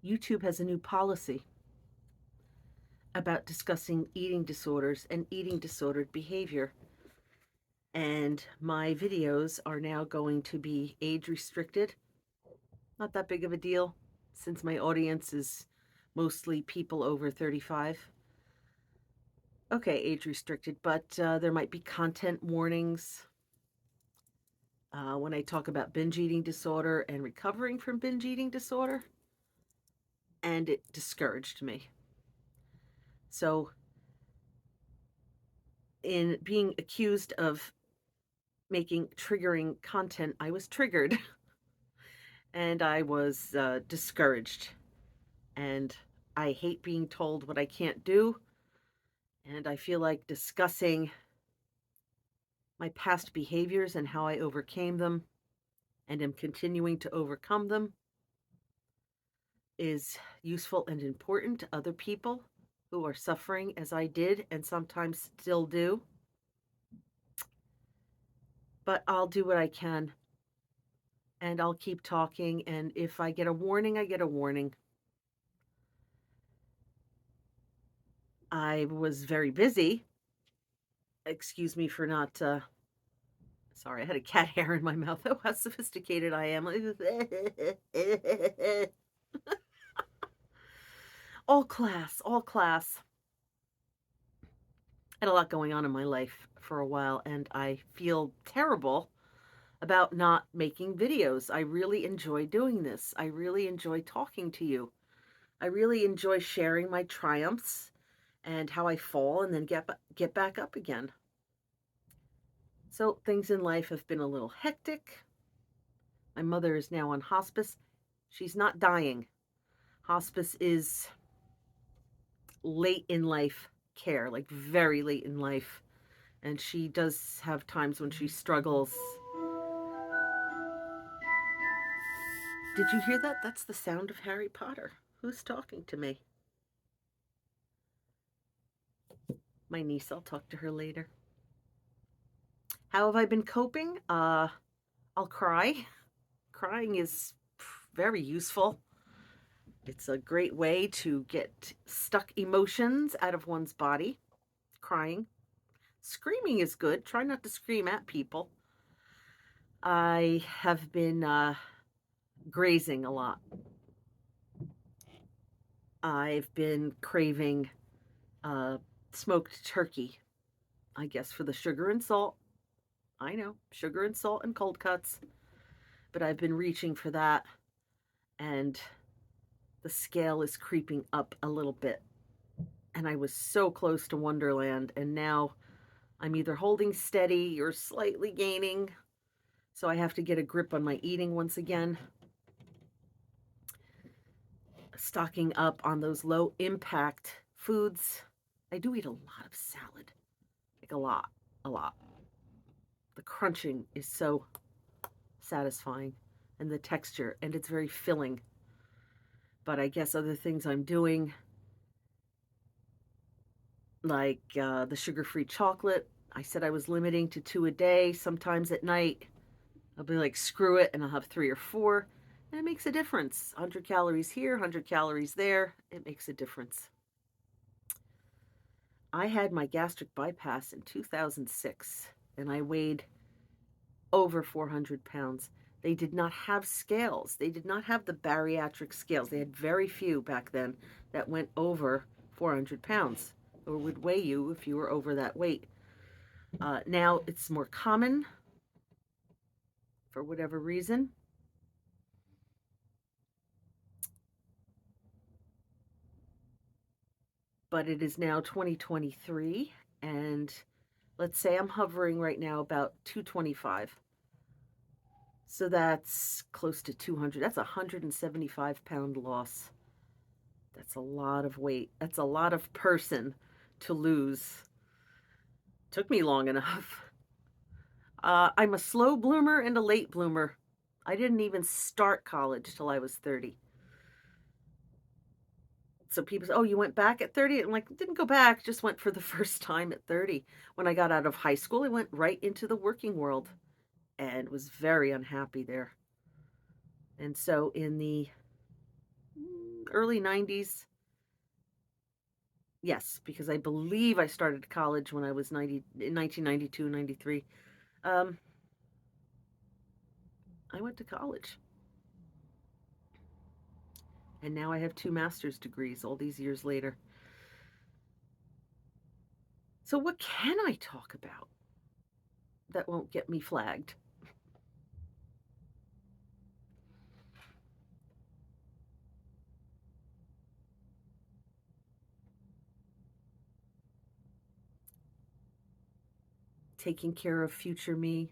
YouTube has a new policy about discussing eating disorders and eating disordered behavior. And my videos are now going to be age restricted. Not that big of a deal since my audience is mostly people over 35. Okay, age restricted, but there might be content warnings when I talk about binge eating disorder and recovering from binge eating disorder. And it discouraged me. So, in being accused of making triggering content, I was triggered and I was discouraged. And I hate being told what I can't do. And I feel like discussing my past behaviors and how I overcame them and am continuing to overcome them is useful and important to other people who are suffering as I did and sometimes still do. But I'll do what I can and I'll keep talking. And if I get a warning, I get a warning. I was very busy. Excuse me for not, sorry, I had a cat hair in my mouth. Oh, how sophisticated I am. All class, all class. I had a lot going on in my life for a while, and I feel terrible about not making videos. I really enjoy doing this. I really enjoy talking to you. I really enjoy sharing my triumphs and how I fall and then get back up again. So things in life have been a little hectic. My mother is now on hospice. She's not dying. Hospice is late in life care, like very late in life. And she does have times when she struggles. Did you hear that? That's the sound of Harry Potter. Who's talking to me? My niece. I'll talk to her later. How have I been coping? I'll cry. Crying is very useful. It's a great way to get stuck emotions out of one's body. Crying. Screaming is good. Try not to scream at people. I have been grazing a lot. I've been craving smoked turkey, I guess, for the sugar and salt. I know, sugar and salt and cold cuts. But I've been reaching for that, and the scale is creeping up a little bit. And I was so close to Wonderland, and now I'm either holding steady or slightly gaining. So I have to get a grip on my eating once again. Stocking up on those low impact foods. I do eat a lot of salad. Like a lot. The crunching is so satisfying and the texture, and it's very filling. But I guess other things I'm doing, like the sugar-free chocolate, I said I was limiting to 2 a day. Sometimes at night, I'll be like, screw it, and I'll have 3 or 4. And it makes a difference. 100 calories here, 100 calories there. It makes a difference. I had my gastric bypass in 2006, and I weighed over 400 pounds. They did not have scales. They did not have the bariatric scales. They had very few back then that went over 400 pounds or would weigh you if you were over that weight. Now it's more common for whatever reason. But it is now 2023, and let's say I'm hovering right now about 225. So that's close to 200. That's a 175-pound loss. That's a lot of weight. That's a lot of person to lose. Took me long enough. I'm a slow bloomer and a late bloomer. I didn't even start college till I was 30. So people say, oh, you went back at 30? I'm like, didn't go back, just went for the first time at 30. When I got out of high school, I went right into the working world and was very unhappy there. And so in the early 90s. Yes, because I believe I started college when I was 1992, 93. Um, I went to college, and now I have 2 master's degrees all these years later. So what can I talk about that won't get me flagged? Taking care of future me,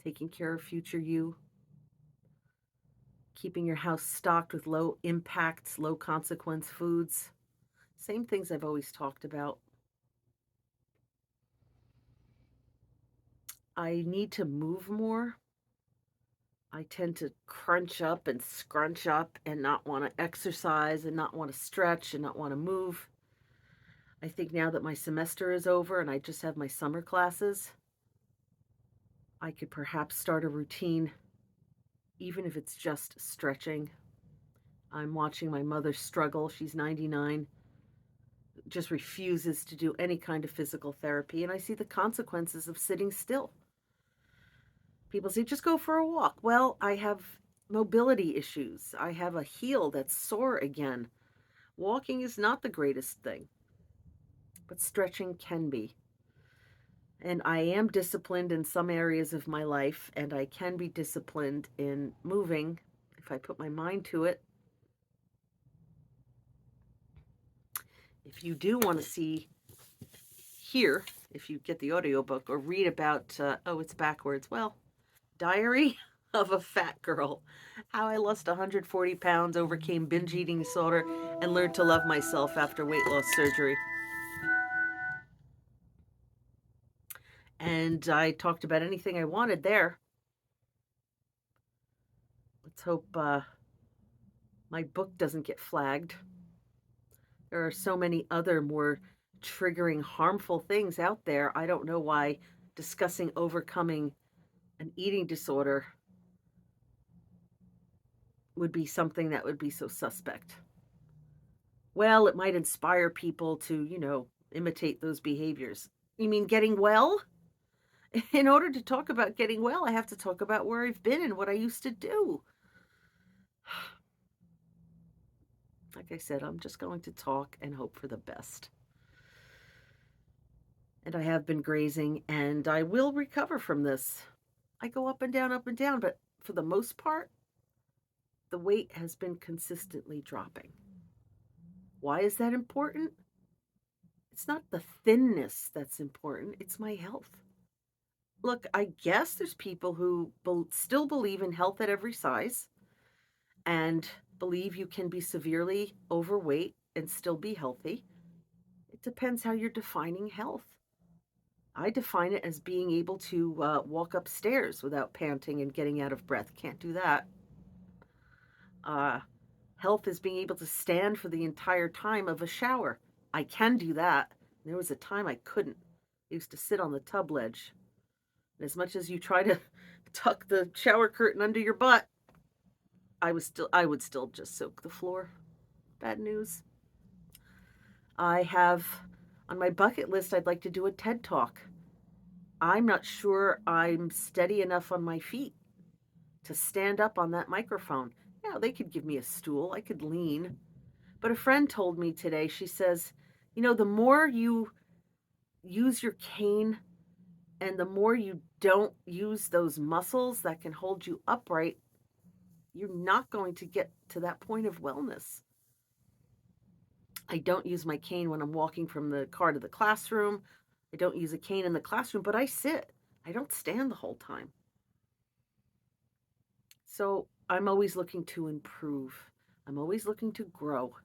taking care of future you, keeping your house stocked with low impact, low consequence foods. Same things I've always talked about. I need to move more. I tend to crunch up and scrunch up and not want to exercise and not want to stretch and not want to move. I think now that my semester is over and I just have my summer classes, I could perhaps start a routine, even if it's just stretching. I'm watching my mother struggle. She's 99, just refuses to do any kind of physical therapy, and I see the consequences of sitting still. People say, just go for a walk. Well, I have mobility issues. I have a heel that's sore again. Walking is not the greatest thing, but stretching can be. And I am disciplined in some areas of my life, and I can be disciplined in moving if I put my mind to it. If you do want to hear, if you get the audiobook or read about, it's backwards. Well, Diary of a Fat Girl: How I Lost 140 Pounds, Overcame Binge Eating Disorder, and Learned to Love Myself After Weight Loss Surgery. And I talked about anything I wanted there. Let's hope my book doesn't get flagged. There are so many other more triggering, harmful things out there. I don't know why discussing overcoming an eating disorder would be something that would be so suspect. Well, it might inspire people to, imitate those behaviors. You mean getting well? In order to talk about getting well, I have to talk about where I've been and what I used to do. Like I said, I'm just going to talk and hope for the best. And I have been grazing, and I will recover from this. I go up and down, but for the most part, the weight has been consistently dropping. Why is that important? It's not the thinness that's important, it's my health. Look, I guess there's people who still believe in health at every size and believe you can be severely overweight and still be healthy. It depends how you're defining health. I define it as being able to walk upstairs without panting and getting out of breath. Can't do that. Health is being able to stand for the entire time of a shower. I can do that. There was a time I couldn't. I used to sit on the tub ledge. And as much as you try to tuck the shower curtain under your butt, I would still just soak the floor. Bad news. I have on my bucket list, I'd like to do a TED Talk. I'm not sure I'm steady enough on my feet to stand up on that microphone. Yeah, they could give me a stool. I could lean. But a friend told me today, she says, the more you use your cane and the more you don't use those muscles that can hold you upright, you're not going to get to that point of wellness. I don't use my cane when I'm walking from the car to the classroom. I don't use a cane in the classroom, but I sit. I don't stand the whole time. So I'm always looking to improve. I'm always looking to grow.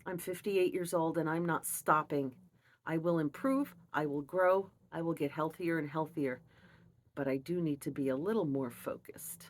I'm 58 years old and I'm not stopping. I will improve. I will grow. I will get healthier and healthier. But I do need to be a little more focused.